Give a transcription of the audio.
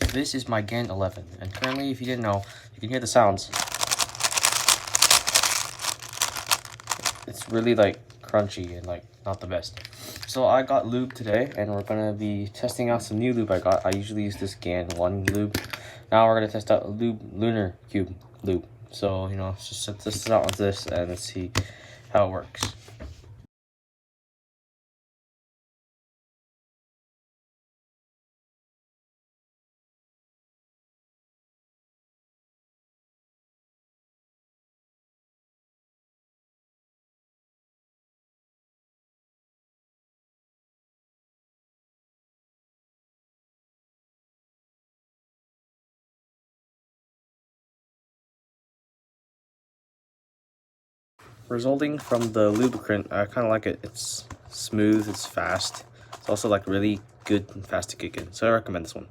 This is my GAN 11, and currently, if you didn't know, you can hear the sounds. It's really like crunchy and like not the best. So I got lube today, and we're gonna be testing out some new lube I got. I usually use this GAN 1 lube. Now we're gonna test out lunar cube lube. So let's just set this out with this and let's see how it works. Resulting from the lubricant, I kind of like it. It's smooth, it's fast. It's also like really good and fast to kick in. So I recommend this one.